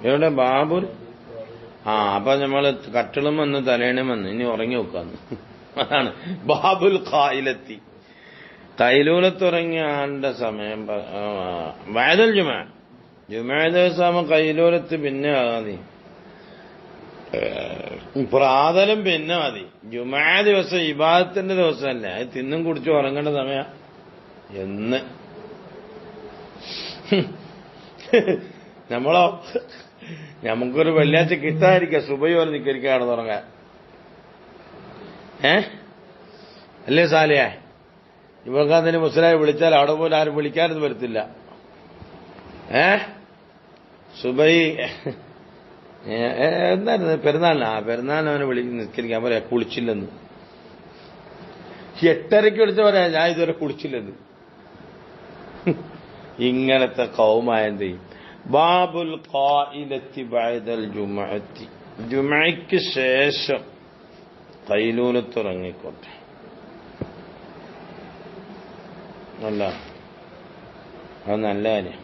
എവിടെ ബാബുൽ? അപ്പൊ നമ്മള് കട്ടിളും വന്ന് തലേണും വന്ന് ഇനി ഉറങ്ങി നോക്കാന്ന്. അതാണ് ബാബുൽ ഖായിലത്തി. കൈലൂലത്തുറങ്ങിയ ആളുടെ സമയം വയതൽ ജുമാ ദിവസം കൈലൂലത്ത് പിന്നെ മതി, പ്രാതലും പിന്നെ മതി. ജുമാ ദിവസം ഇബാദത്തിന്റെ ദിവസമല്ല, അത് തിന്നും കുടിച്ച് ഉറങ്ങേണ്ട സമയ എന്ന്. നമ്മളോ നമുക്കൊരു വെള്ളിയാഴ്ച കിട്ടാതിരിക്കുക സുബഹി പോലെ നിക്കരിക്കാണ് തുടങ്ങാൻ. അല്ലേ സാലിയ? ഇവർക്ക് അതിന് മുസ്ലിം വിളിച്ചാൽ അവിടെ പോലും ആരും വിളിക്കാനൊന്നും വരത്തില്ല. സുബഹി എന്തായിരുന്നു പെരുന്നാളിന് അവനെ നിസ്കരിക്കാൻ പറയാ കുളിച്ചില്ലെന്ന്. 8:30 വിളിച്ച പറയാ ഞാൻ ഇതുവരെ കുളിച്ചില്ലെന്ന്. ഇങ്ങനത്തെ കൗമായെന്ത് ചെയ്യും? ബാബുൽ ഖായിലത്തി ബഅദൽ ജുമുഅത്തി. ജുമുഅയ്ക്ക് ശേഷം ഖൈലൂലത്തുറങ്ങിക്കോട്ടെ. അല്ല അത് നല്ല കാര്യം.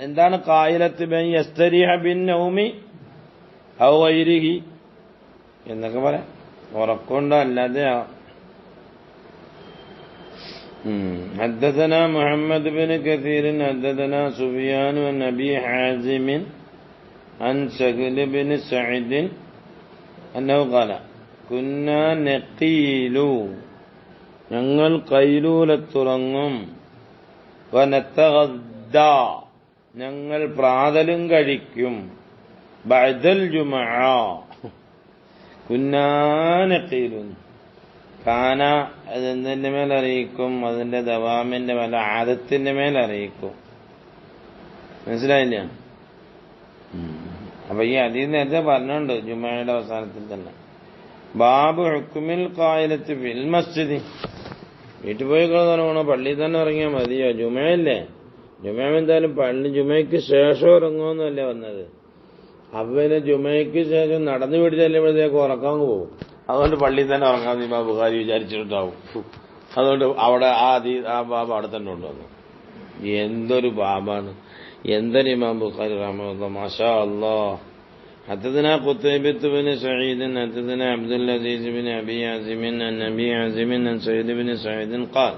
എന്താണ് ഖായിലത്ത്? ബൻ യസ്തരിഹ ബിൻ നൗമി ഔ ഗൈരിഹി എന്നൊക്കെ പറയാം. ഉറക്കൊണ്ടോ അല്ലാതെ. حدثنا محمد بن كثير حدثنا سفيان عن أبي حازم عن سهل بن سعد أنه قال كنا نقيل ഞങ്ങൾ കൈലൂലത്തുറങ്ങും, വനത്തഗദ്ദ ഞങ്ങൾ പ്രാതലും കഴിക്കും, ബഅദൽ ജുമുഅ കുന്നാ നഖീലുൻ. കാന അതെന്തിന്റെ മേൽ അറിയിക്കും? അതിന്റെ ദവാമിന്റെ മേൽ, ആദത്തിന്റെ മേൽ അറിയിക്കും. മനസ്സിലായില്ല? അപ്പൊ ഈ ഹദീസ് നേരത്തെ പറഞ്ഞുണ്ട് ജുമുഅയുടെ അവസാനത്തിൽ തന്നെ. ബാബു ഹുക്മിൽ ഖായിലത്തി ഫിൽ മസ്ജിദ്. വീട്ടിൽ പോയി കിടന്നോ പള്ളിയിൽ തന്നെ ഇറങ്ങിയാൽ മതിയോ? ജുമയല്ലേ? ജുമ എന്തായാലും പള്ളി ജുമയ്ക്ക് ശേഷം ഇറങ്ങുമെന്നല്ലേ വന്നത്. അവന് ജുമയ്ക്ക് ശേഷം നടന്നു വീട്ടിൽ ചെല്ലുമ്പോഴത്തേക്ക് ഉറക്കാൻ പോകും. അതുകൊണ്ട് പള്ളിയിൽ തന്നെ ഉറങ്ങാമെന്ന് ഇമാം ബുഖാരി വിചാരിച്ചിട്ടുണ്ടാവും. അതുകൊണ്ട് അവിടെ ആ ബാബ് അവിടെ തന്നെ കൊണ്ടുവന്നു. എന്തൊരു ബാബാണ്, എന്തൊരു ഇമാം ബുഖാരി റഹ്മത്തുള്ളാഹി. മാഷാ അല്ലാഹ്. حدثنا قتيبة بن سعيد حدثنا عبد العزيز بن أبي عازم عن أبي عازم عن سعيد بن سعيد قال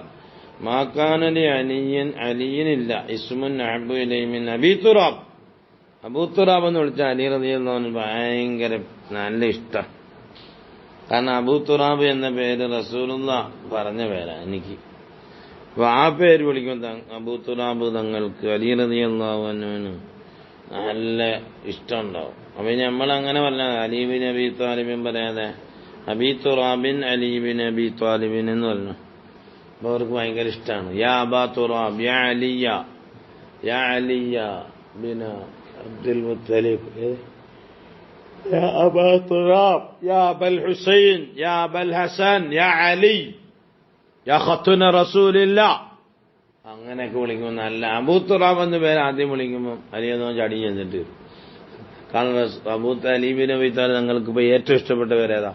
ما كان لعلي إلا اسم أحب إليه من أبي تراب. അബൂ തുറാബ് എന്ന് വിളിച്ച അലി റളിയല്ലാഹു അൻഹു ഭയങ്കര നല്ല ഇഷ്ടം. കാരണം അബൂ തുറാബ് എന്ന പേര് റസൂലുള്ളാഹ് പറഞ്ഞ പേരാ എനിക്ക്. അപ്പൊ ആ പേര് വിളിക്കുമ്പോൾ അബൂ തുറാബ് തങ്ങൾക്ക് അലി റളിയല്ലാഹു അൻഹുവിന് നല്ല ഇഷ്ടം ഉണ്ടാവും. അപ്പൊ നമ്മളങ്ങനെ പറഞ്ഞ അലി ബിൻ അബി ത്വാലിബിൻ പറയാതെ അബീ തുറാബിൻ അലി ബിൻ അബി ത്വാലിബിൻ എന്ന് പറഞ്ഞു. അപ്പൊ അവർക്ക് ഭയങ്കര ഇഷ്ടമാണ്. യാ അബാ തുറാബ് യാ അലിയ യാ അലിയ ബിൻ അബ്ദുൽ മുത്തലിബ്, യാ അബാ തുറാബ് യാ അബൽ ഹുസൈൻ യാ അബൽ ഹസൻ യാ അലി യാ ഖത്തുന റസൂലില്ലാ. അങ്ങനെയൊക്കെ വിളിക്കുമ്പോൾ നല്ല. അബൂ തുറാബ് എന്ന പേര് ആദ്യം വിളിക്കുമ്പോൾ അലിയെന്നോ ചടി ചെന്നിട്ട്. കാരണം Abu Ali bin Abi Talib തങ്ങൾക്ക് ഇപ്പൊ ഏറ്റവും ഇഷ്ടപ്പെട്ട പേരേതാ?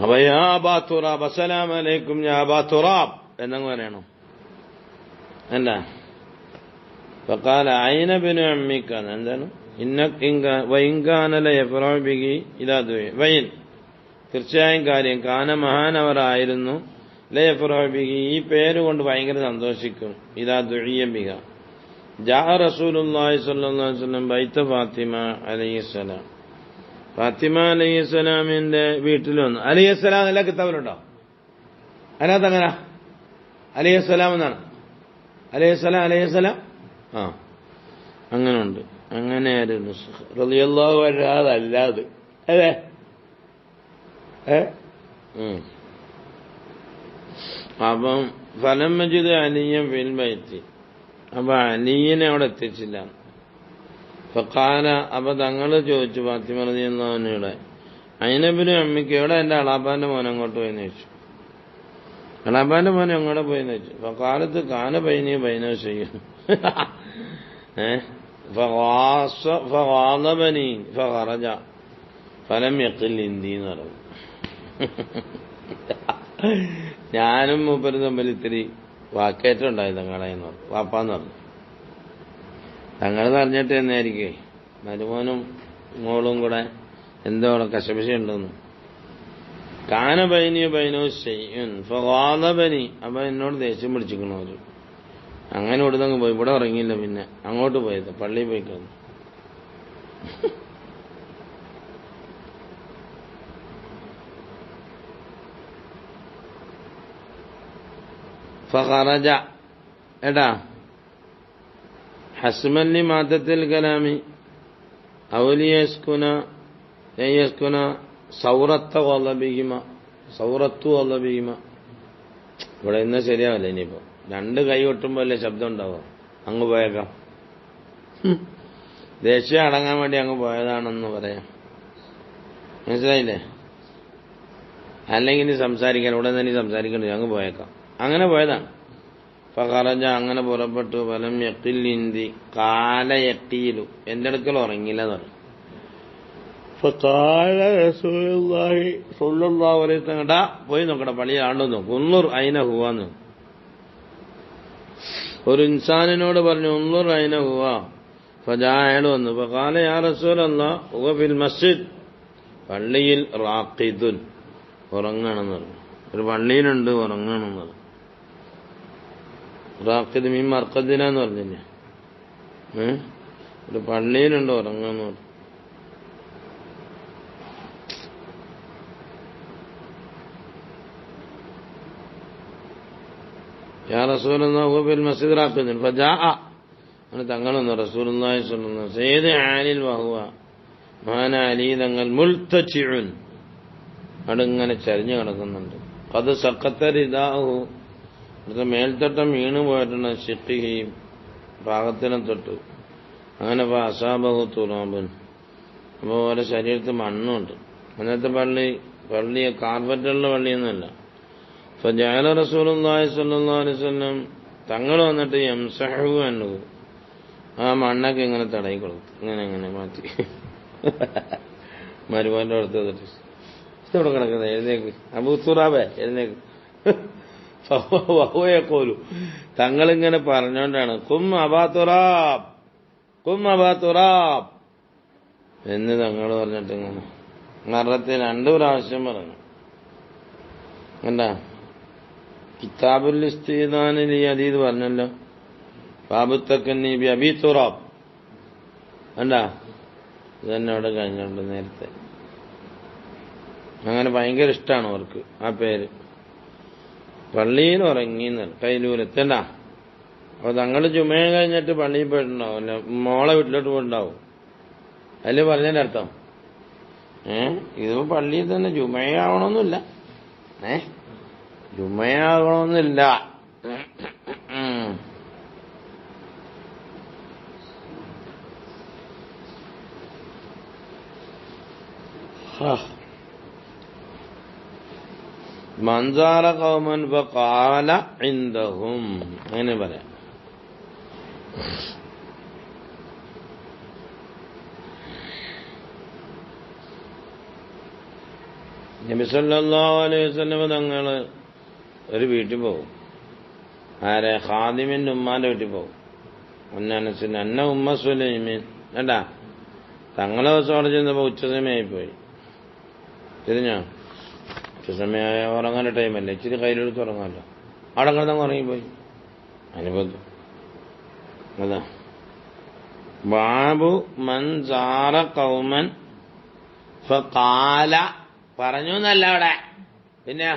അപ്പൊ യാ അബാ തുറാബ് അസ്സലാമു അലൈക്കും യാ അബാ തുറാബ് എന്നങ്ങ് പറയണം. അല്ല ഫഖാല ഐന ബിനു അമ്മിക എന്താണ് വൈൻകാനല യഫ്റഹു ബിഹി ഇദാ ദുഇ. വൈൻ തീർച്ചയായും കാര്യം കാന മഹാനവറായിരുന്നു ലയഫ്റഹു ബിഹി ഈ പേരുകൊണ്ട് ഭയങ്കര സന്തോഷിക്കും. ഇദാ ദുഇയ ബിഹ. ജാ റസൂലുള്ളാഹി സ്വല്ലല്ലാഹു അലൈഹി വസല്ലം ബൈത ഫാത്തിമ അലൈഹിസ്സലാം. ഫാത്തിമ അലൈഹിസ്സലാമിന്റെ വീട്ടിൽ വന്നു. അലൈഹിസ്സലാം എല്ലാ കിതാബിലുണ്ടോ? അതിനകത്ത് അങ്ങനെ അലൈഹിസ്സലാം എന്നാണ്. അലൈഹിസ്സലാം അലൈഹിസ്സലാം അങ്ങനെ ഉണ്ട്. അങ്ങനെ ആയിരുന്നു റളിയല്ലാഹു അൻഹു. അതല്ലാതെ അല്ലേ? അപ്പം ഫലം മജിദ് അലിയ ഫിൽ ബൈത്തി. അപ്പൊ അലിയനെ അവിടെ എത്തിച്ചില്ല. ഫഖാല അപ്പൊ തങ്ങള് ചോദിച്ചു ഫാത്തിമ റളിയല്ലാഹു അൻഹയുടെ അയിനബിന് അമ്മിക്ക് എവിടെ എന്റെ അളാപ്പാന്റെ മോൻ അങ്ങോട്ട് പോയെന്ന് ചോദിച്ചു. അളാപ്പാന്റെ മോൻ എങ്ങോട്ട് പോയെന്ന് ചോദിച്ചു. ഫഖാലത്ത് കാന ബൈനി ബൈനഹു ശൈഉൻ ഫഗാളബനി ഫഖറജ ഫലം യഖിൽ ഇന്ദി എന്ന് പറഞ്ഞു. ഞാനും മൂപ്പരും തമ്മിൽ ഇത്തിരി വാക്കേറ്റം ഉണ്ടായി തങ്ങളെന്ന് പറഞ്ഞു. വാപ്പാന്ന് പറഞ്ഞു. തങ്ങളെന്ന് പറഞ്ഞിട്ട് എന്നായിരിക്കേ മരുമോനും മോളും കൂടെ എന്തോ കശപിശയുണ്ടെന്ന്. കാന ബൈനിയോ ബൈനോ ചെയ്യൻ ഫവാദബനി. അപ്പൊ എന്നോട് ദേഷ്യം പിടിച്ചിക്കണവര്. അങ്ങനെ ഇവിടുന്നങ്ങ് പോയി. ഇവിടെ ഉറങ്ങിയില്ല. പിന്നെ അങ്ങോട്ട് പോയത് പള്ളിയിൽ പോയി കിടന്നു. ഫഖറജ എടാ ഹസ്മല്ലി മാറ്റത്തിൽ കലാമി ഔലിയസ്കുന സൗറത്തു വല്ലബിഹിമ. ഇവിടെ ഇന്ന് ശരിയാവില്ല. ഇനിയിപ്പോ രണ്ട് കൈ കൊട്ടുമ്പോ അല്ലേ ശബ്ദം ഉണ്ടാവും. അങ്ങ് പോയേക്കാം. ദേഷ്യം അടങ്ങാൻ വേണ്ടി അങ്ങ് പോയതാണെന്ന് പറയാം. മനസ്സിലായില്ലേ? അല്ലെങ്കിൽ ഇനി സംസാരിക്കാൻ ഇവിടെ തന്നെ സംസാരിക്കണ്ടേ, അങ്ങ് പോയേക്കാം. അങ്ങനെ പോയതാണ്. ഫഖറജ അങ്ങനെ പുറപ്പെട്ടു. ഫലം യഖിൽ ഇന്തി കാല യഖീലു. എന്റെ അടുക്കൽ ഉറങ്ങില്ല എന്ന് പറഞ്ഞു. ഫഖാല റസൂലുള്ളാഹി സ്വല്ലല്ലാഹു അലൈഹി വസല്ലം പോയി നോക്കടാ പള്ളിയിൽ ആണ്ടോ നോക്കും. ഉന്നുർ അയിന ഹുവാന്ന് ഒരു ഇൻസാനിനോട് പറഞ്ഞു. ഉന്നുർ അയിന ഹുവാ. ഫജാ അയാൾ വന്നു. ഫഖാല യാ റസൂലല്ലാഹ് ഹുവ ഫിൽ മസ്ജിദ്. പള്ളിയിൽ റാഖിദുൻ ഉറങ്ങാണെന്ന് പറഞ്ഞു. ഒരു പള്ളിയിലുണ്ട് ഉറങ്ങാണെന്ന് പറഞ്ഞു. റാഖിദ് മീൻ മർക്കദിനാന്ന് പറഞ്ഞില്ലേ? ഒരു പള്ളിയിലുണ്ട് ഉറങ്ങാന്ന് പറഞ്ഞു. യാ റസൂലല്ലാഹി ഹുവ ഫിൽ മസ്ജിദ് റാഖിദുൻ ഫജാഅ. അങ്ങനെ തങ്ങളൊന്നു റസൂലുള്ളാഹി സ്വല്ലല്ലാഹു അലൈഹി വസല്ലം സയ്യിദ് ആലിൽ വഹുവ മഹാന അലി തങ്ങൾ മുൽതജിഉൻ അടുങ്ങനെ ചരിഞ്ഞു കിടക്കുന്നുണ്ട്. ഖദ് സഖത്ത റിദാഹു മേൽത്തട്ടം വീണു പോയിട്ടുണ്ട്. ഷിഖിഹി ഭാഗത്തിനെ തൊട്ട്. അങ്ങനെ അസാബഹു തുറാബുൻ. അപ്പോൾ ഓരോ ശരീരത്തിൽ മണ്ണുണ്ട്. അന്നത്തെ പള്ളി കാർപ്പറ്റുള്ള പള്ളിയൊന്നുമല്ല. ഫജഅല റസൂലുള്ളാഹി സ്വല്ലല്ലാഹു അലൈഹി വസല്ലം തങ്ങൾ വന്നിട്ട് യംസഹു അൻഹു ആ മണ്ണൊക്കെ ഇങ്ങനെ തടയി കൊടുത്തു. ഇങ്ങനെ മാറ്റി മരുമോന്റെ അടുത്ത് വന്നിട്ട് ഇവിടെ കിടക്കുന്നത് എഴുന്നേക്ക് അബൂ തുറാബേ എഴുന്നേക്ക്. വഹുവയഖൂലു തങ്ങളിങ്ങനെ പറഞ്ഞോണ്ടാണ് കും അബാ തുറാബ് എന്ന് തങ്ങൾ പറഞ്ഞിട്ട് ഇങ്ങനെ മറത്തെ 2 പ്രാവശ്യം പറഞ്ഞു. എന്താ കിതാബുൽ ഇസ്തിദാനിൽ ഈ ഹദീസ് പറഞ്ഞല്ലോ. ബാബുത്തക്കന്നി ബി അബീ തുറാബ്. എന്താ ഇതന്നെ അവിടെ കഴിഞ്ഞോണ്ട് നേരത്തെ. അങ്ങനെ ഭയങ്കര ഇഷ്ടമാണ് അവർക്ക് ആ പേര്. പള്ളിയിൽ ഉറങ്ങിന്ന് കൈലൂരെത്തണ്ട. അപ്പൊ തങ്ങൾ ജുമയ കഴിഞ്ഞിട്ട് പള്ളിയിൽ പോയിട്ടുണ്ടാവും. അല്ല മോളെ വീട്ടിലോട്ട് പോയിട്ടുണ്ടാവും. അതിൽ പറഞ്ഞതിന്റെ അർത്ഥം ഇതിപ്പോ പള്ളിയിൽ തന്നെ ജുമയാവണമെന്നില്ല. ജുമയാകണമെന്നില്ല. മൻസാറ ഖൗമൻ ഫഖാല ഇൻദഹും അങ്ങനെ പറയാം. നബി സല്ലല്ലാഹു അലൈഹി വസല്ലം തങ്ങള് ഒരു വീട്ടിൽ പോകും. ആരെ ഖാദിമിന്റെ ഉമ്മാന്റെ വീട്ടിൽ പോകും. അന്നനസിന് അന്ന ഉമ്മ സുലൈമീൻ വേണ്ടാ തങ്ങളെ ദിവസം അവിടെ ചെന്നപ്പോ ഉച്ചസമയമായിപ്പോയി. തിരിഞ്ഞോ? ഉച്ചസമയമായ ഉറങ്ങാൻ്റെ ടൈമല്ലേ. ഇച്ചിരി കയ്യിലെടുത്ത് ഉറങ്ങാമല്ലോ. അവിടെ കിടന്നങ്ങ് ഉറങ്ങിപ്പോയി. അനുബന്ധം അതാ ബാബു മൻസാറ ഖൗമൻ ഫഖാല പറഞ്ഞു എന്നല്ല അവിടെ. പിന്നെ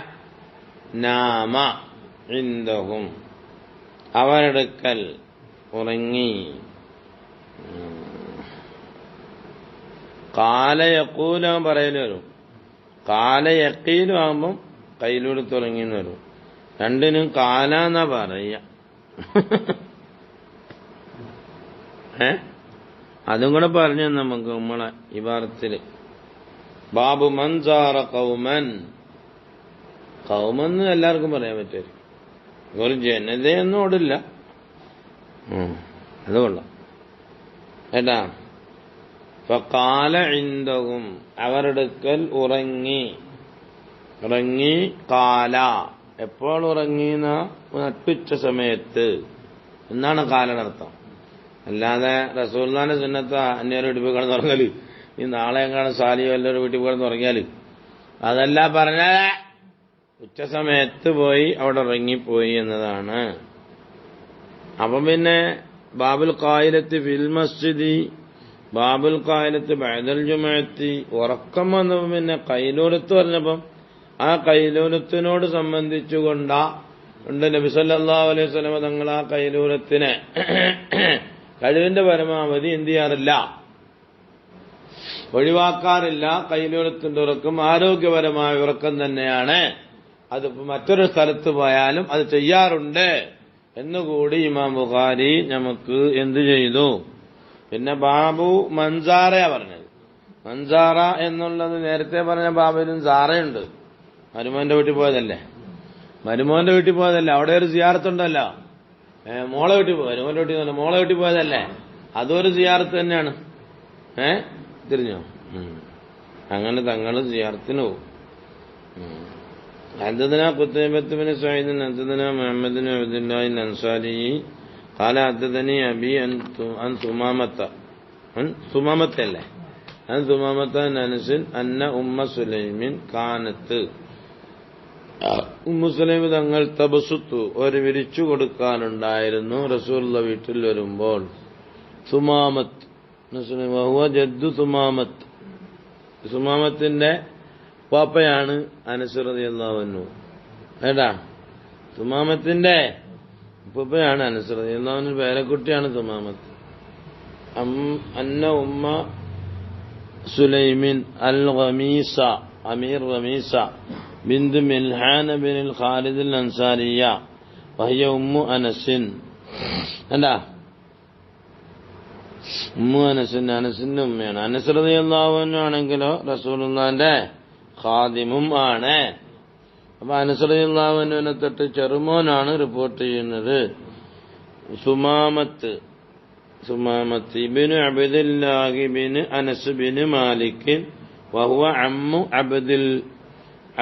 നാമ ഇൻദഹും അവരെടുക്കൽ ഉറങ്ങി. കാല യഖൂലും പറയല് വരും. കാല യഖീലും ആകുമ്പം കയ്യിലെടുത്ത് ഉറങ്ങിന്ന് വരും. രണ്ടിനും കാല എന്നാ പറയ. അതും കൂടെ പറഞ്ഞു നമുക്ക് നമ്മളെ ഇബാറത്തില്. ബാബു മൻസാറ ഖൗമൻ. ഖൗമെന്ന് എല്ലാവർക്കും പറയാൻ പറ്റും. ഒരു ജനതയൊന്നും ഓടില്ല. അത് കൊള്ളാം ഏട്ടാ. ഫഖാല ഇൻദഹും അവരെടുക്കൽ ഉറങ്ങി. ഉറങ്ങി കാല എപ്പോൾ ഉറങ്ങിന നട്ടുച്ച സമയത്ത് എന്നാണ് കാലനർത്ഥം. അല്ലാതെ റസൂലുള്ളാഹിന്റെ സുന്നത്ത് അന്യരുടെ വീട്ടിൽ പോയി കിടന്നുറങ്ങല്, ഈ നാളെ എങ്ങാണ് സാലിയോ എല്ലാവരും വീട്ടിൽ പോയി കിടന്നുറങ്ങിയാല് അതല്ല പറഞ്ഞത്, ഉച്ച സമയത്ത് പോയി അവിടെ ഉറങ്ങിപ്പോയി എന്നതാണ്. അപ്പം പിന്നെ ബാബുൽ ഖായിലത്ത് ഫിൽ മസ്ജിദി, ബാബുൽ ഖായിലത്ത് ബഅദൽ ജുമുഅത്തി, ഉറക്കം വന്നപ്പോൾ പിന്നെ ഖൈലൂലത്ത് പറഞ്ഞപ്പം ആ ഖൈലൂലത്തിനോട് സംബന്ധിച്ചുകൊണ്ടാ നബി സല്ലല്ലാഹു അലൈഹി വസല്ലം തങ്ങൾ ആ ഖൈലൂലത്തിനെ കഴിവിന്റെ പരമാവധി എന്ത് ചെയ്യാറില്ല, ഒഴിവാക്കാറില്ല. ഖൈലൂലത്തിന്റെ ഉറക്കം ആരോഗ്യപരമായ ഉറക്കം തന്നെയാണ്. അതിപ്പോ മറ്റൊരു സ്ഥലത്ത് പോയാലും അത് ചെയ്യാറുണ്ട് എന്നുകൂടി ഇമാം ബുഖാരി നമുക്ക് എന്തു ചെയ്തു. പിന്നെ ബാബു മൻസാറയാ പറഞ്ഞത്. മൻസാറ എന്നുള്ളത് നേരത്തെ പറഞ്ഞ ബാബുവിലും സാറയുണ്ട്. മരുമോന്റെ വീട്ടിൽ പോയതല്ലേ, മരുമോന്റെ വീട്ടിൽ പോയതല്ലേ, അവിടെ ഒരു സിയാറത്തുണ്ടല്ലോ. മോളെ വീട്ടിൽ പോയി, മരുമോന്റെ വീട്ടിൽ തന്നെ മോളെ വീട്ടിൽ പോയതല്ലേ, അതൊരു സിയാറത്ത് തന്നെയാണ്. തിരിഞ്ഞോ? അങ്ങനെ തങ്ങള് സിയാറത്തിന് പോകും. حدثنا قتيبة بن سعيد حدثنا محمد بن عبد الله الأنصاري قال حدثني أبي عن ثمامة عن أنس أن أم سليم كانت ഉമ്മു സുലൈം തങ്ങൾ തബസുത്തു ഒരു വിരിച്ചു കൊടുക്കാനുണ്ടായിരുന്നു റസൂലുള്ളാഹി വീട്ടിൽ വരുമ്പോൾ. സുമാമത്ത് ജദ്ദു സുമാമത്ത്, സുമാമത്തിന്റെ പാപ്പയാണ് അനസ് റളിയല്ലാഹു അൻഹു. ഏടാ സുമാമത്തിന്റെ ഉപ്പയാണ് അനസ് റളിയല്ലാഹു അൻഹു, പേരക്കുട്ടിയാണ് സുമാമത്ത്. അന്ന ഉമ്മ സുലൈമിൻ അൽ ഖമീസ അമീർ റമീസ ബിന്ത് മിൽഹാൻ ബിൻ ഖാലിദ് അൽ അൻസാരിയ വഹിയ ഉമ്മു അനസിൻ. എന്താ ഉമ്മു അനസിൻ, അനസിന്റെ ഉമ്മയാണ്. അനസ് റളിയല്ലാഹു അൻഹു ആണെങ്കിലോ റസൂലുള്ളാഹിന്റെ ഖാദിമും ആണ്. അപ്പൊ അനസ് റളിയല്ലാഹു അൻഹുവിനെ തൊട്ട് ചെറുമോനാണ് റിപ്പോർട്ട് ചെയ്യുന്നത്. സുമാമത്ത് ibn Abdillahi bin Anas bin Malik വഹുവ അമ്മു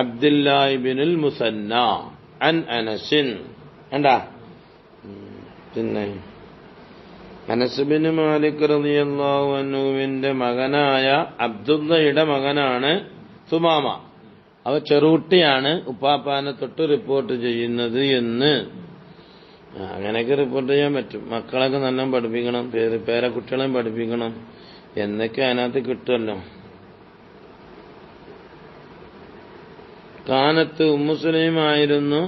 അബ്ദില്ലാഹി ബിനുൽ മുസന്ന അൻ അനസിൻ. എന്താ പിന്നെ അനസ് ബിൻ മാലിക് റളിയല്ലാഹു അൻഹുവിന്റെ മകനായ അബ്ദുള്ളയുടെ മകനാണ് സുമാമ. അവ ചെറുകുട്ടിയാണ് ഉപ്പാപ്പാനെ തൊട്ട് റിപ്പോർട്ട് ചെയ്യുന്നത് എന്ന്. അങ്ങനെയൊക്കെ റിപ്പോർട്ട് ചെയ്യാൻ പറ്റും. മക്കളൊക്കെ നല്ല പഠിപ്പിക്കണം, പേരക്കുട്ടികളെയും പഠിപ്പിക്കണം എന്നൊക്കെ അതിനകത്ത് കിട്ടുമല്ലോ. കാനത്ത് ഉമ്മു സുലൈം ആയിരുന്നു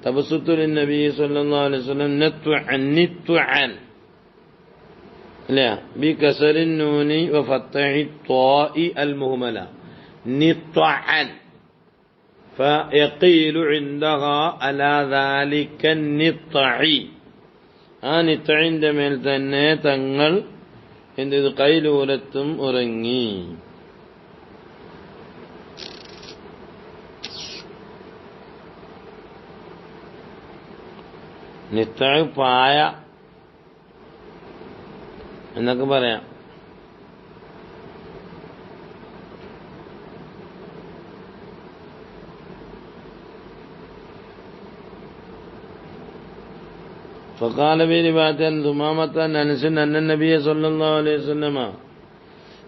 തബസുത്തുൽ നബി സല്ലല്ലാഹു അലൈഹി വസല്ലം നിത്വഅൻ അല്ലേ ബി കസറിൻ നൂനി വ ഫത്തഹി ത്വാഇ അൽ മുഹ്മല നിത്വഅൻ فيقيل عندها على ذلك النطع. ആ നിത്വഇന്റെ മേൽ തന്നെ തങ്ങൾ എന്ത് ഖൈലൂലത്തും ഉറങ്ങി. നിത്വ പായ എന്നൊക്കെ പറയാം. فقال في رواية ثمامة عن أنس أن النبي صلى الله عليه وسلم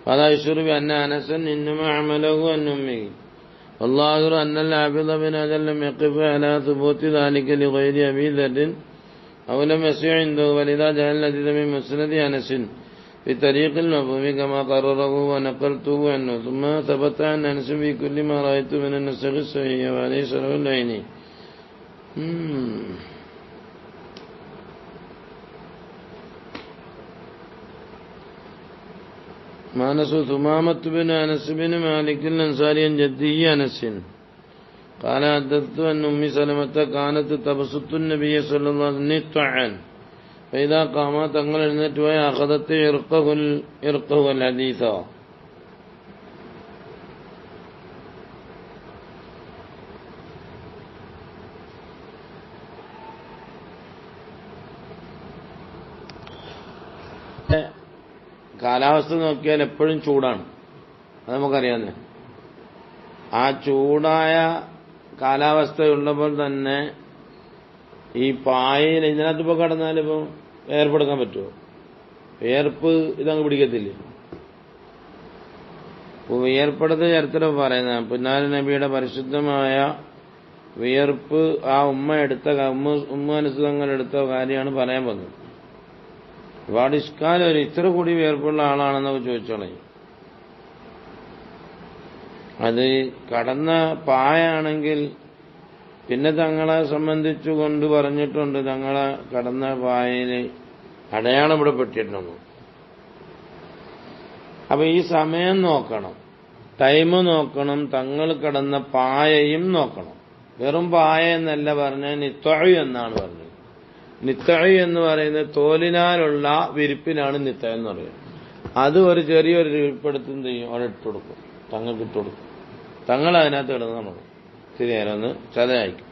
قال يشعر بأن أنس إنما عمله عن أمه. والظاهر أن الحافظ بن حجر لم يقف على ثبوت ذلك لغير أبي ذر أو لم يسع عنده، ولذا جاء الحديث من مسند أنس بطريق المفهوم كما قرره ونقلته عنه. ثم ثبت عن أنس في كل ما رأيت من النسخ الصحيح وعليه شرح العيني. ما نسو ثمامة بن أنس بن مالك الأنصاري عن جده أنس قال حدثت أن أم سلمة كانت تبسط النبي صلى الله عليه وسلم نطعا فإذا قام تنقل النتوى أخذت عرقه الحديث. കാലാവസ്ഥ നോക്കിയാൽ എപ്പോഴും ചൂടാണ്, അത് നമുക്കറിയാവുന്നേ. ആ ചൂടായ കാലാവസ്ഥയുള്ളപ്പോൾ തന്നെ ഈ പായയിൽ ഇതിനകത്തിപ്പോ കടന്നാലിപ്പോ വേർപ്പെടുക്കാൻ പറ്റുമോ? വിയർപ്പ് ഇതങ്ങ് പിടിക്കത്തില്ലേ? വിയർപ്പെടുത്ത ചരിത്രം പറയുന്ന പുന്നാര നബിയുടെ പരിശുദ്ധമായ വിയർപ്പ് ആ ഉമ്മ അനുസൃതങ്ങൾ എടുത്ത കാര്യമാണ് പറയാൻ വന്നത്. ഒരുപാട് ഇഷ്കാലം ഒരു ഇത്ര കൂടി വിയർപ്പുള്ള ആളാണെന്നൊക്കെ ചോദിച്ചോളെ. അത് കടന്ന പായാണെങ്കിൽ പിന്നെ തങ്ങളെ സംബന്ധിച്ചുകൊണ്ട് പറഞ്ഞിട്ടുണ്ട്, തങ്ങളെ കടന്ന പായയിൽ അടയാളം ഇവിടെ പെട്ടിട്ടുണ്ടെന്ന്. അപ്പൊ ഈ സമയം നോക്കണം, ടൈം നോക്കണം, തങ്ങൾ കടന്ന പായയും നോക്കണം. വെറും പായ എന്നല്ല പറഞ്ഞത്, നിത്തഴി എന്നാണ് പറഞ്ഞത്. നിത്തഴി എന്ന് പറയുന്നത് തോലിനാലുള്ള വിരിപ്പിനാണ് നിത്ത എന്ന് പറയുന്നത്. അത് ഒരു ചെറിയൊരു വിരിപ്പെടുത്ത് എന്ത് ചെയ്യും, അവിടെ ഇട്ട് കൊടുക്കും, തങ്ങൾക്ക് ഇട്ട് കൊടുക്കും. തങ്ങൾ അതിനകത്ത് കിടന്ന് നമുക്ക് ഇത്തിരി നേരം ഒന്ന് ചതയായിരിക്കും.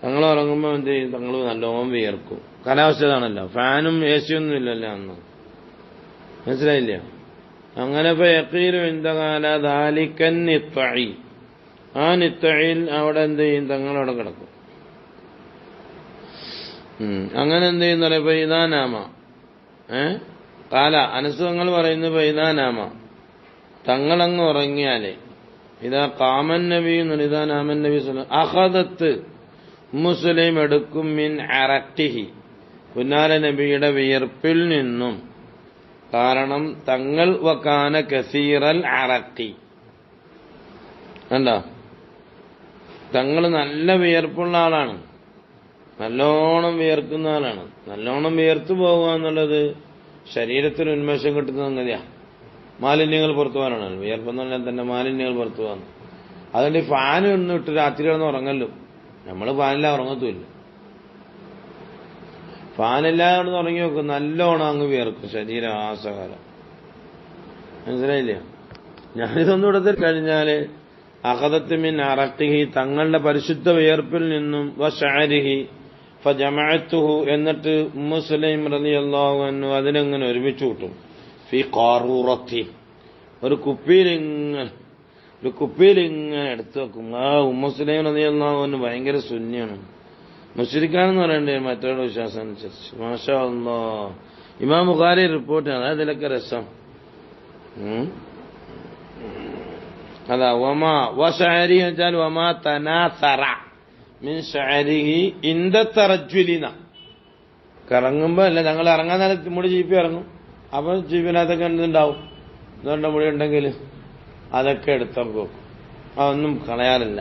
തങ്ങൾ ഉറങ്ങുമ്പോൾ എന്ത് ചെയ്യും, തങ്ങൾ നല്ലോണം വിയർക്കും. കാലാവസ്ഥ ഇതാണല്ലോ, ഫാനും എ സി ഒന്നും ഇല്ലല്ലോ അന്ന്, മനസ്സിലായില്ല? അങ്ങനെ ഇപ്പൊ യഖീലു ഇൻദകാല ദാലിക്കൻ നിത്തഴി, ആ നിത്തഴിയിൽ അവിടെ എന്ത് ചെയ്യും, തങ്ങളവിടെ കിടക്കും. അങ്ങനെ എന്ത് ചെയ്യുന്ന പറയുമ്പോ ഇതാനാമ കാല അനസുഖങ്ങൾ പറയുന്നു. ഇതാനാമ തങ്ങളങ്ങ് ഉറങ്ങിയാലേ, ഇതാ കാമൻ നബി ഇതാനാമൻ നബി അഹദത്ത് മുസ്ലിം എടുക്കും മിൻ അറക്തിഹി, പുന്നാര നബിയുടെ വിയർപ്പിൽ നിന്നും. കാരണം തങ്ങൾ വകാന കസീറൽ അറക്തി, കണ്ടോ, തങ്ങൾ നല്ല വിയർപ്പുള്ള ആളാണ്, നല്ലോണം വിയർക്കുന്ന ആളാണ്. നല്ലോണം വിയർത്തു പോകുക എന്നുള്ളത് ശരീരത്തിന് ഉന്മേഷം കിട്ടുന്ന സംഗതിയാ. മാലിന്യങ്ങൾ പുറത്തു പോകാനാണ് വിയർപ്പെന്ന് പറഞ്ഞാൽ തന്നെ മാലിന്യങ്ങൾ പുറത്തു പോകാന്ന്. അതുകൊണ്ട് ഈ ഫാൻ ഒന്നും ഇട്ട് രാത്രി കിടന്ന് ഉറങ്ങല്ലോ. നമ്മൾ ഫാനില്ല ഉറങ്ങത്തുമില്ല. ഫാനില്ലാതെ കിടന്ന് ഉറങ്ങി നോക്കും, നല്ലോണം അങ്ങ് വിയർക്കും ശരീരം ആസകാലം. മനസ്സിലായില്ല? ഞാനിതൊന്നും ഇടത്തിൽ കഴിഞ്ഞാല് അഖദത്ത് മിൻ അറഖിഹി, തങ്ങളുടെ പരിശുദ്ധ വിയർപ്പിൽ നിന്നും വശഅരിഹി ഫജമഅതുഹു, എന്നിട്ട് മുസ്ലിം റളിയല്ലാഹു അൻഹു അതിനെങ്ങനെ ഒരുമിച്ച് കൂട്ടും. ഫി ഖാറൂറത്തി, ഒരു കുപ്പിയിലിങ്ങനെ എടുത്തു വെക്കും. ആ മുസ്ലിം റളിയല്ലാഹു അൻഹു ഭയങ്കര സുന്നിയാണ്, മുശ്രിക്കാണെന്ന് പറയണ്ടേ മറ്റൊരു വിശ്വാസം അനുസരിച്ച്. മാഷാ അല്ലാഹ്, ഇമാം ബുഖാരി റിപ്പോർട്ടാണ്. അതിലൊക്കെ രസം അതാ. വശഅരി വെച്ചാൽ വമാ തനാസറ മിൻ ശഅരിഹി ഇൻദ തറജ്ജുലിന, കറങ്ങുമ്പോ അല്ല, ഞങ്ങൾ ഇറങ്ങാൻ നേരത്തെ മുടി ചീപ്പി ഇറങ്ങും. അപ്പൊ ചീപ്പിനകത്തൊക്കെ എന്തുണ്ടാവും, എന്തുകൊണ്ട് മുടി ഉണ്ടെങ്കിൽ അതൊക്കെ എടുത്തൊക്കെ വെക്കും, അതൊന്നും കളയാറില്ല.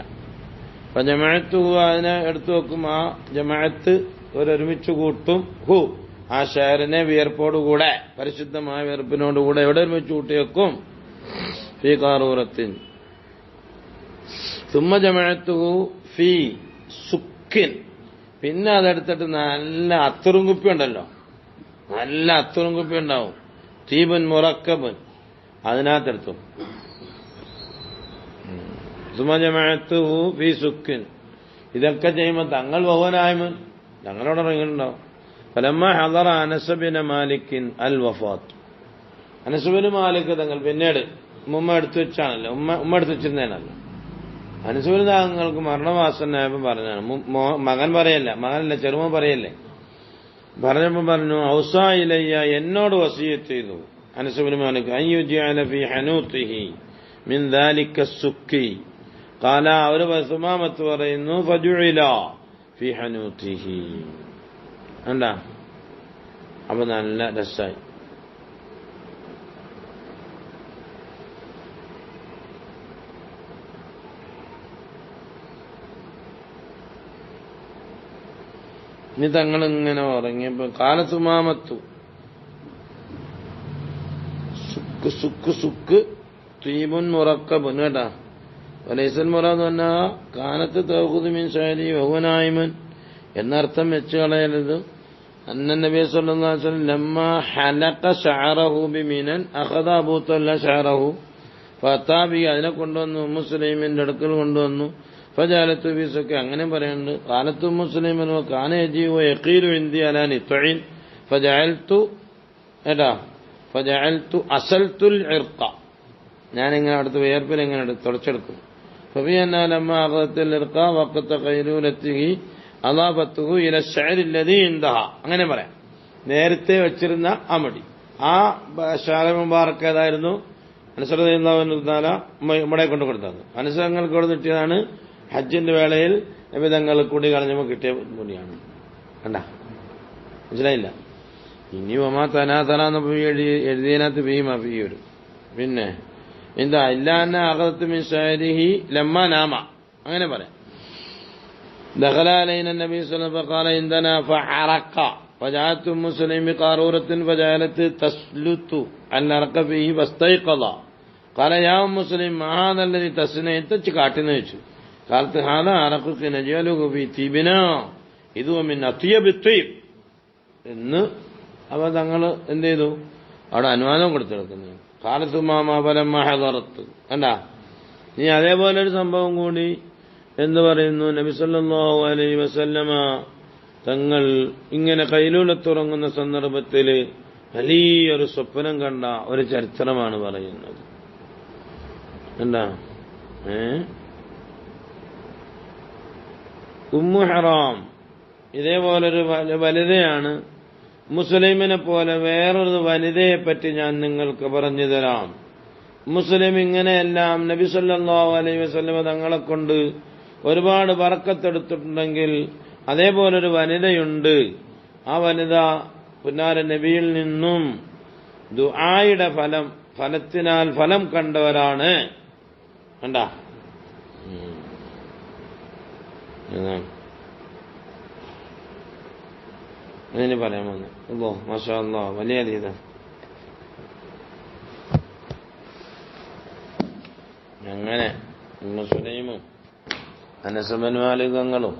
അപ്പൊ ജമാഅത്ത് അതിനെ എടുത്തു വെക്കും. ആ ജമാഅത്ത് ഒരുമിച്ച് കൂട്ടും. ആ ഷെയറിനെ വിയർപ്പോടുകൂടെ, പരിശുദ്ധമായ വിയർപ്പിനോടുകൂടെ എവിടെ ഒരുമിച്ച് കൂട്ടി വെക്കും? ഫീ ഖാറൂറത്തിൻ. സുമ്മ ജമഅത്തുഹു ഫീ സുക്കിൻ, പിന്നെ അതെടുത്തിട്ട് നല്ല അത്തറും കുപ്പി ഉണ്ടല്ലോ, നല്ല അത്തറും കുപ്പി ഉണ്ടാവും, തീബുൻ മുറക്കബുൻ, അതിനകത്തെടുത്തു. സുമ്മ ജമഅത്തുഹു ഫീ സുക്കിൻ. ഇതൊക്കെ ചെയ്യുമ്പോൾ തങ്ങൾ വഹുവനായ്മൻ, തങ്ങളോട് ഇറങ്ങിയിട്ടുണ്ടാവും. ഫലമ്മ ഹദറ അനസ് ബിൻ മാലിക്കിൻ അൽ വഫാത്ത്, അനസ് ബിൻ മാലിക് തങ്ങൾ പിന്നീട് ഉമ്മ എടുത്തു വെച്ചാണല്ലോ, ഉമ്മ എടുത്തു വെച്ചിരുന്നേനല്ലോ. അനസ് ബിൻ തങ്ങൾക്ക് മരണവാസനായപ്പോ പറഞ്ഞാണ്, മകൻ പറയല്ല, മകനല്ല ചെറുമോൻ പറയല്ലേ, പറഞ്ഞപ്പോ പറഞ്ഞു ഔസാ ഇലയ്യ, എന്നോട് വസിയത്ത് ചെയ്തു അനസ് ബിൻ മാലിക് അയ്യുജഅല ഫീ ഹനൂതിഹി മിൻ ദാലിക സുക്കി. ഖാല, അവര് സുമാമത്ത് പറയുന്നു ഫജുഇല ഫീ ഹനൂതിഹി. എന്താ അപ്പൊ നല്ല രസായി. ഇനി തങ്ങളിങ്ങനെ ഉറങ്ങിയപ്പോ കാലസുമാമത്തു സുക്ക് സുക്ക് സുക്ക് തീമുൻ മുറക്കബുൻ, കേട്ടാ. വലൈസൽ മുറാദ് പറഞ്ഞ കാനത്ത് തൗഖുദു മിൻ ശഅരി വഹുവനായിമൻ എന്നർത്ഥം വെച്ച് കളയരുത്. അന്ന നബി സല്ലല്ലാഹു അലൈഹി വസല്ലം ലമ്മ ഹലഖ ശഅറഹു ബിമിനൻ അഖദ അബൂ തല്ല ശഅറഹു ഫതാബി, അതിനെ കൊണ്ടുവന്നു മുസ്ലിമിന്റെ അടുക്കൽ കൊണ്ടുവന്നു. ഫജഅലത്തു ഫീ സുക്കി, അങ്ങനെ പറയുന്നുണ്ട്. ഖാലത്തു മുസ്ലിമൻ വ കാന യജി വ യഖീലു ഇൻദി അലാ നിത്ഇൻ ഫജഅൽതു അസൽതുൽ ഇർഖ, ഞാനിങ്ങനെ അടുത്ത് വിയർപ്പിൽ എങ്ങനെ തുടച്ചെടുക്കും. فبأن لما أخذت الإرقاء وقت قيلولته أضافته إلى الشعر الذي عندها അങ്ങനെ പറയാം. നേരത്തെ വെച്ചിരുന്ന ആ മടി, ആ ഷാല മുബാറക്ക് ഏതായിരുന്നു? അനസ് റളിയല്ലാഹു അൻഹു ഇവിടെ കൊണ്ട് കൊടുത്തത്. അനസ് തങ്ങൾക്ക് കൊണ്ട് കിട്ടിയതാണ്. ഹജ്ജിന്റെ വേളയിൽ നബി തങ്ങൾ കൂടി കളഞ്ഞപ്പോൾ കിട്ടിയ മുടിയാണ്. കണ്ട, മനസ്സിലായില്ല? ഇനി ഒമാ തനാതനാന്ന് എഴുതിയതിനകത്ത് ഈ ഒരു പിന്നെ എന്താ ഇല്ലാന്ന അഖദത്ത് മിൻ ശഅരിഹി ലമ്മ നാമ, അങ്ങനെ പറയാം. ദഖല അലൈന നബി സ്വല്ലല്ലാഹു അലൈഹി വസല്ലം ഫഖാല ഇൻദനാ ഫഅറഖ فجاءت ام سليم بقارورة فجعلت تسلط الأرق فيه فاستيقظ قال يا ام سليم ما هذا الذي تصنع انت കാട്ടിനെ വെച്ചു. قالت هذا عرقك نجعله في طيبنا ഇത് من أطيب الطيب എന്ന് അവ തങ്ങൾ എന്ത് ചെയ്തു? അവിടെ അനുവാദം കൊടുത്തെടുക്കുന്നു. കാലത്ത് മാമാപലമ്മ ഹദറത്ത് കണ്ടാ. നീ അതേപോലെ ഒരു സംഭവം കൂടി എന്ന് പറയുന്നു. നബി സല്ലല്ലാഹു അലൈഹി വസല്ലമ തങ്ങൾ ഇങ്ങനെ കൈലൂലത്തുറങ്ങുന്ന സന്ദർഭത്തിൽ വലിയൊരു സ്വപ്നം കണ്ട ഒരു ചരിത്രമാണ് പറയുന്നത്. എന്താ? ഉമ്മു ഹറാം ഇതേപോലൊരു വനിതയാണ്. മുസ്ലിമിനെ പോലെ വേറൊരു വനിതയെ പറ്റി ഞാൻ നിങ്ങൾക്ക് പറഞ്ഞു തരാം. മുസ്ലിം ഇങ്ങനെയെല്ലാം നബി സല്ലല്ലാഹു അലൈഹി വസല്ലമ തങ്ങളെ കൊണ്ട് ഒരുപാട് ബറക്കത്തെടുത്തിട്ടുണ്ടെങ്കിൽ അതേപോലൊരു വനിതയുണ്ട്. ആ വനിത പുന്നാര നബിയിൽ നിന്നും ദുആയുടെ ഫലത്തിനാൽ ഫലം കണ്ടവരാണ്. കണ്ടാ? അതിന് പറയാൻ വന്നു. അല്ലോ മാഷാ അല്ലാഹ്, വലിയ രീത. അങ്ങനെ സുലൈമും അനസ് ബിൻ മാലിക് തങ്ങളും